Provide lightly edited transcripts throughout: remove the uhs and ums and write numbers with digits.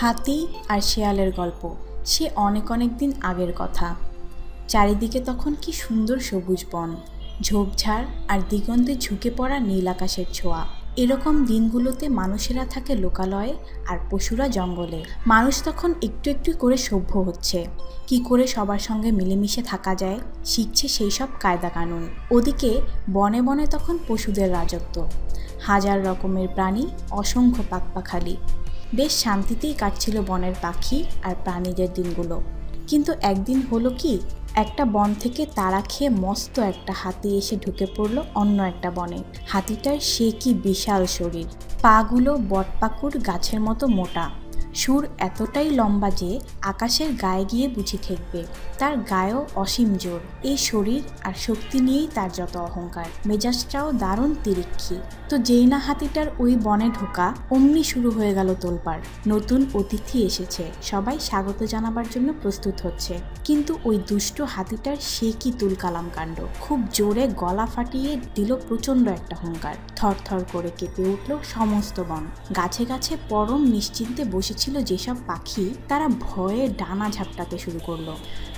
হাতি আর শেয়ালের গল্প। সে অনেক অনেক দিন আগের কথা। চারিদিকে তখন কি সুন্দর সবুজ বন, ঝোপঝাড় আর দিগন্তে ঝুঁকে পড়া নীল আকাশের ছোঁয়া। এরকম দিনগুলোতে মানুষেরা থাকে লোকালয়ে আর পশুরা জঙ্গলে। মানুষ তখন একটু একটু করে সভ্য হচ্ছে, কি করে সবার সঙ্গে মিলেমিশে থাকা যায় শিখছে সেই সব কায়দা কানুন। ওদিকে বনে বনে তখন পশুদের রাজত্ব, হাজার রকমের প্রাণী, অসংখ্য পাখপাখালি। বেশ শান্তিতেই কাটছিল বনের পাখি আর প্রাণীদের দিনগুলো। কিন্তু একদিন হলো কি, একটা বন থেকে তাড়া খেয়ে মস্ত একটা হাতি এসে ঢুকে পড়লো অন্য একটা বনে। হাতিটার সে কি বিশাল শরীর, পাগুলো বটপাকুড় গাছের মতো মোটা, সুর এতটাই লম্বা যে আকাশের গায়ে গিয়ে বুঝি ঠেকবে। তার গায়েও অসীম জোর। এই শরীর আর শক্তি নিয়েই তার যত অহংকার, মেজাজটাও দারুণ তিরিক্ষি। তো যেই না হাতিটার ওই বনে ঢোকা, অমনি শুরু হয়ে গেল তোলপাড়। নতুন অতিথি এসেছে, সবাই স্বাগত জানাবার জন্য প্রস্তুত হচ্ছে। কিন্তু ওই দুষ্ট হাতিটার সে কি তুলকালাম কাণ্ড। খুব জোরে গলা ফাটিয়ে দিল প্রচণ্ড একটা হুঙ্কার। থরথর করে কেঁপে উঠল সমস্ত বন। গাছে গাছে পরম নিশ্চিন্তে বসেছিল যেসব পাখি, তারা ভয়ে ডানা ঝাপটাতে শুরু করলো।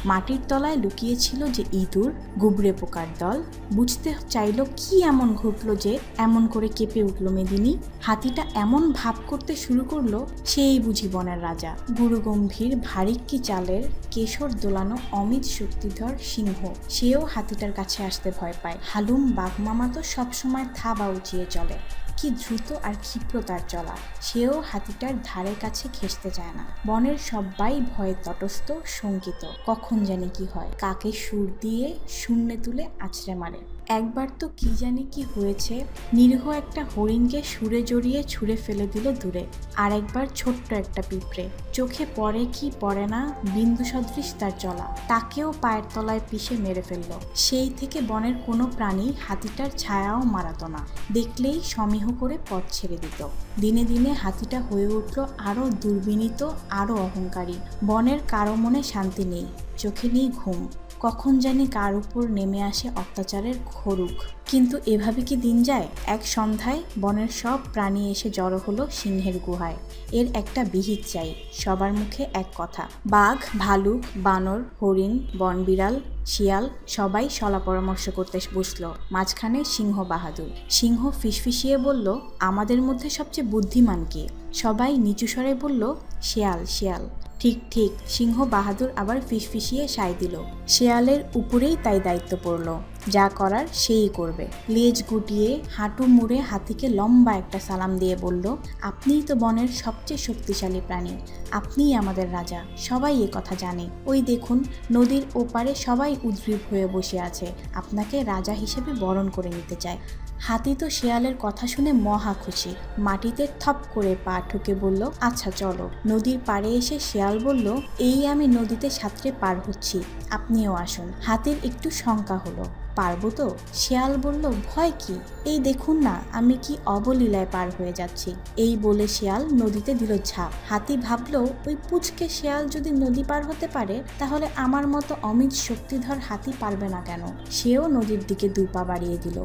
মাটির তলায় লুকিয়েছিল যে ইঁদুর, গুবরে পোকার দল, বুঝতে চাইল কি এমন ঘটলো যে এমন করে কেঁপে উঠল মেদিনী। হাতিটা এমন ভাব করতে শুরু করলো সেই বুঝি বনের রাজা, গুরুগম্ভীর ভারিক্কি চালের কেশর দোলানো অমিত শক্তিধর সিংহ। সেও হাতিটার কাছে আসতে ভয় পায়। হালুম বাঘমামা তো সবসময় থাবা উঁচিয়ে চলে, কি দ্রুত আর ক্ষিপ্র তার চলা। সেও হাতিটার ধারে কাছে ঘেঁষতে চায় না। বনের সবাই ভয়ে তটস্থ, শঙ্কিত। কখন জানি কি হয়, কাকে সুর দিয়ে শূন্যে তুলে আছড়ে মারে। একবার তো কি জানি কি হয়েছে, নিরীহ একটা হরিণকে সুরে জড়িয়ে ছুঁড়ে ফেলে দিল দূরে। আর একবার ছোট্ট একটা পিঁপড়ে, চোখে পড়ে কি পড়ে না, বিন্দু সদৃশ তার চলা, তাকেও পায়ের তলায় পিষে মেরে ফেললো। সেই থেকে বনের কোনো প্রাণী হাতিটার ছায়াও মারাতো না, দেখলেই সমীহ করে পথ ছেড়ে দিত। দিনে দিনে হাতিটা হয়ে উঠল আরও দুর্বিনীত, আরও অহংকারী। বনের কারো মনে শান্তি নেই, চোখে নেই ঘুম। কখন জানি কার উপর নেমে আসে অত্যাচারের খড়ুক। কিন্তু এভাবে কি দিন যায়? এক সন্ধ্যায় বনের সব প্রাণী এসে জড়ো হলো সিংহের গুহায়। এর একটা বিহিত চাই। সবার মুখে এক কথা। বাঘ, ভালুক, বানর, হরিণ, বনবিড়াল, শিয়াল সবাই সলা পরামর্শ করতে বসলো। মাঝখানে সিংহ বাহাদুর। সিংহ ফিসফিসিয়ে বলল, আমাদের মধ্যে সবচেয়ে বুদ্ধিমান কে? সবাই নিচু স্বরে বলল, শিয়াল শিয়াল। ঠিক ঠিক, সিংহ বাহাদুর আবার ফিসফিসিয়ে সায় দিল। শেয়ালের উপরেই তাই দায়িত্ব পড়ল, যা করার সেই করবে। লেজ গুটিয়ে হাঁটু মুড়ে হাতিকে লম্বা একটা সালাম দিয়ে বলল, আপনিই তো বনের সবচেয়ে শক্তিশালী প্রাণী, আপনিই আমাদের রাজা, সবাই এ কথা জানে। ওই দেখুন, নদীর ওপারে সবাই উদ্গ্রীব হয়ে বসে আছে, আপনাকে রাজা হিসেবে বরণ করে নিতে চায়। হাতি তো শেয়ালের কথা শুনে মহা খুশি, মাটিতে থপ করে পা ঠুকে বলল, আচ্ছা চলো। নদীর পাড়ে এসে শেয়াল বলল, এই আমি নদীতে সাঁতরে পার হচ্ছি, আপনিও আসুন। হাতির একটু শঙ্কা হলো, পারবো তো? শেয়াল বলল, ভয় কি, এই দেখুন না আমি কি অবলীলায় পার হয়ে যাচ্ছি। এই বলে শেয়াল নদীতে দিল ঝাঁপ। হাতি ভাবলো, ওই পুচকে শেয়াল যদি নদী পার হতে পারে, তাহলে আমার মতো অমিত শক্তিধর হাতি পারবে না কেন? সেও নদীর দিকে দু পা বাড়িয়ে দিল।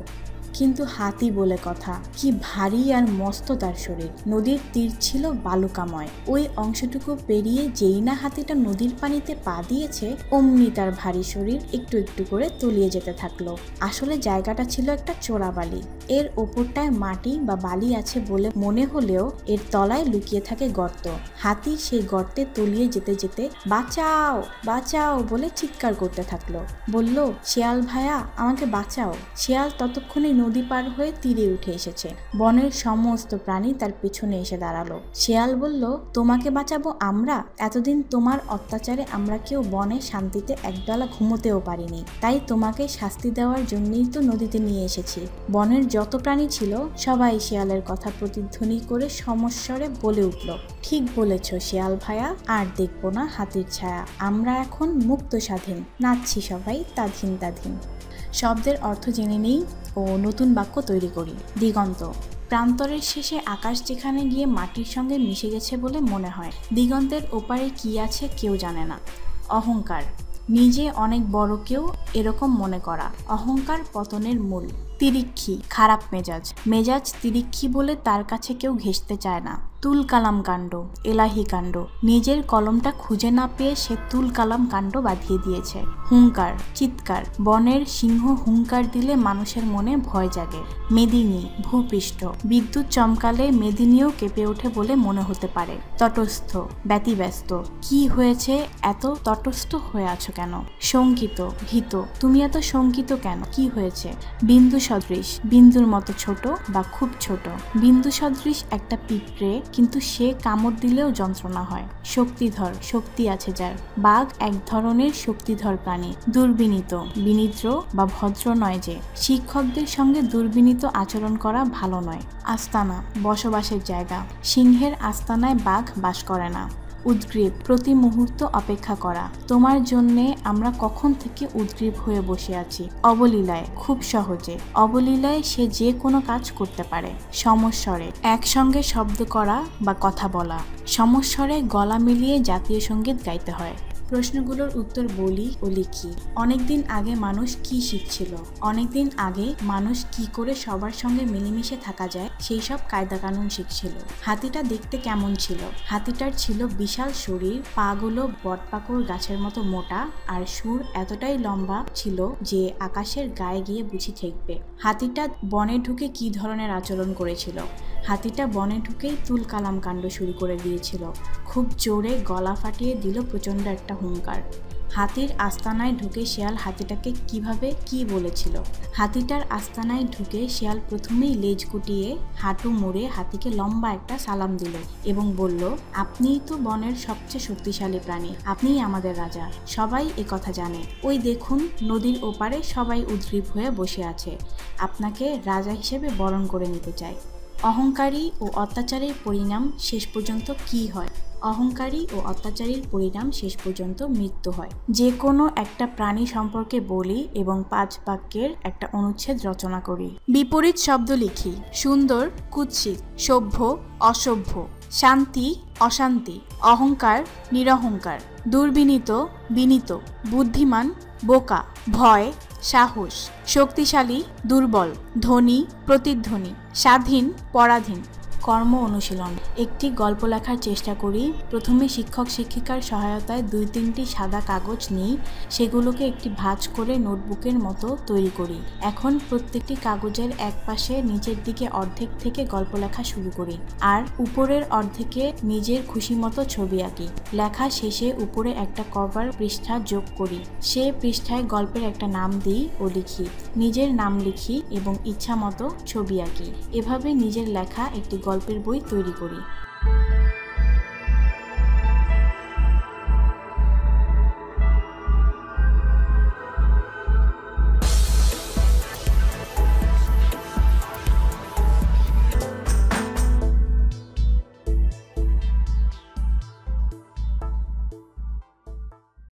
কিন্তু হাতি বলে কথা, কি ভারী আর মস্ত তার শরীর। নদীর তীর ছিল বালুকাময়। ওই অংশটুকু পেরিয়ে যেই না হাতিটা নদীর পানিতে পা দিয়েছে, অমনি তার ভারী শরীর একটু একটু করে তলিয়ে যেতে থাকলো। আসলে জায়গাটা ছিল একটা চোরাবালি। এর ওপরটায় মাটি বা বালি আছে বলে মনে হলেও এর তলায় লুকিয়ে থাকে গর্ত। হাতি সেই গর্তে তলিয়ে যেতে যেতে বাঁচাও বাঁচাও বলে চিৎকার করতে থাকলো। বলল, শিয়াল ভাইয়া, আমাকে বাঁচাও। শিয়াল ততক্ষণে নদী পার হয়ে তীরে উঠে এসেছে। বনের সমস্ত প্রাণী তার পিছনে এসে দাঁড়ালো। শিয়াল বলল, তোমাকে বাঁচাবো আমরা? এতদিন তোমার অত্যাচারে আমরা কেউ বনে শান্তিতে একবেলা ঘুমোতেও পারিনি, তাই তোমাকে শাস্তি দেওয়ার জন্যই তো নদীতে নিয়ে এসেছি। বনের যত প্রাণী ছিল সবাই শিয়ালের কথা প্রতিধ্বনি করে সমস্বরে বলে উঠল, ঠিক বলেছ শিয়াল ভাইয়া, আর দেখবো না হাতির ছায়া, আমরা এখন মুক্ত স্বাধীন, নাচছি সবাই তাধীন তাধীন। শব্দের অর্থ জেনে নেই ও নতুন বাক্য তৈরি করি। দিগন্ত, প্রান্তরের শেষে আকাশ যেখানে গিয়ে মাটির সঙ্গে মিশে গেছে বলে মনে হয়। দিগন্তের ওপারে কি আছে কেউ জানে না। অহংকার, নিজে অনেক বড় কেউ এরকম মনে করা। অহংকার পতনের মূল। তিরিক্ষি, খারাপ মেজাজ। মেজাজ তিরিক্ষি বলে তার কাছে কেউ ঘেঁষতে চায় না। তুল কালাম কাণ্ড, এলাহি কাণ্ড। নিজের কলমটা খুঁজে না পেয়ে সে তুল কালাম কাণ্ড বাঁধিয়ে দিয়েছে। হুঙ্কার, চিৎকার। বনের সিংহ হুঙ্কার দিলে মানুষের মনে ভয় জাগে। মেদিনী, ভূপৃষ্ঠ। বিদ্যুৎ চমকালে মেদিনীও কেঁপে ওঠে বলে মনে হতে পারে। তটস্থ, ব্যতিব্যস্ত। কি হয়েছে, এত তটস্থ হয়ে আছো কেন? শঙ্কিত, ভীত। তুমি এত শঙ্কিত কেন? কি হয়েছে? বিন্দু সদৃশ, বিন্দুর মতো ছোট বা খুব ছোট। বিন্দু সদৃশ একটা পিঁপড়ে, কিন্তু সে কামড় দিলেও যন্ত্রণা হয়। শক্তিধর, শক্তি আছে যার। বাঘ এক ধরনের শক্তিধর প্রাণী। দুর্বিনীত, বিনিদ্র বা ভদ্র নয় যে। শিক্ষকদের সঙ্গে দুর্বিনীত আচরণ করা ভালো নয়। আস্তানা, বসবাসের জায়গা। সিংহের আস্তানায় বাঘ বাস করে না। উদ্গ্রীব, প্রতি মুহূর্ত অপেক্ষা করা। তোমার জন্যে আমরা কখন থেকে উদ্গ্রীব হয়ে বসে আছি। অবলীলায়, খুব সহজে। অবলীলায় সে যে কোনো কাজ করতে পারে। সমস্বরে, একসঙ্গে শব্দ করা বা কথা বলা। সমস্বরে গলা মিলিয়ে জাতীয় সঙ্গীত গাইতে হয়। প্রশ্নগুলোর উত্তর বলি ও লিখি। অনেকদিন আগে মানুষ কি শিখছিল? অনেকদিন আগে মানুষ কি করে সবার সঙ্গে মিলেমিশে থাকা যায় সেই সব কায়দা কানুন শিখছিল। হাতিটা দেখতে কেমন ছিল? হাতিটার ছিল বিশাল শরীর, পাগুলো বটপাকুড় গাছের মতো মোটা, আর সুর এতটাই লম্বা ছিল যে আকাশের গায়ে গিয়ে বুঝি ঠেকবে। হাতিটা বনে ঢুকে কি ধরনের আচরণ করেছিল? হাতিটা বনে ঢুকেই তুল কালাম কাণ্ড শুরু করে দিয়েছিল। খুব জোরে গলা ফাটিয়ে দিল প্রচণ্ড একটা হুঙ্কার। হাতির আস্তানায় ঢুকে শেয়াল হাতিটাকে কিভাবে কি বলেছিল? হাতিটার আস্তানায় ঢুকে শেয়াল প্রথমেই লেজ গুটিয়ে হাঁটু মুড়ে হাতিকে লম্বা একটা সালাম দিল এবং বলল, আপনিই তো বনের সবচেয়ে শক্তিশালী প্রাণী, আপনিই আমাদের রাজা। সবাই কথা জানে। ওই দেখুন, নদীর ওপারে সবাই উদ্গ্রীব হয়ে বসে আছে, আপনাকে রাজা হিসেবে বরণ করে নিতে চায়। অহংকারী ও অত্যাচারের পরিণাম শেষ পর্যন্ত কি হয়? অহংকারী ও অত্যাচারীর পরিণাম শেষ পর্যন্ত মৃত্যু হয়। যে কোনো একটা প্রাণী সম্পর্কে বলি এবং 5 বাক্যের একটা অনুচ্ছেদ রচনা করি। বিপরীত শব্দ লিখি। সুন্দর, কুৎসিত। সভ্য, অসভ্য। শান্তি, অশান্তি। অহংকার, নিরহংকার। দুর্বিনীত, বিনীত। বুদ্ধিমান, বোকা। ভয়, সাহস। শক্তিশালী, দুর্বল। ধনী, প্রতিধ্বনি। স্বাধীন, পরাধীন। কর্ম অনুশীলন। একটি গল্প লেখার চেষ্টা করি। প্রথমে শিক্ষক শিক্ষিকার সহায়তায় 2-3টি সাদা কাগজ নিই, সেগুলোকে একটি ভাঁজ করে নোটবুকের মতো তৈরি করি। এখন প্রত্যেকটি কাগজের এক পাশে নিচের দিকে অর্ধেক থেকে গল্প লেখা শুরু করি, আর উপরের অর্ধেকে নিজের খুশি মতো ছবি আঁকি। লেখা শেষে উপরে একটা কভার পৃষ্ঠা যোগ করি। সে পৃষ্ঠায় গল্পের একটা নাম দিই ও লিখি। নিজের নাম লিখি এবং ইচ্ছা মতো ছবি আঁকি। এভাবে নিজের লেখা একটি গল্পের বই তৈরি করি।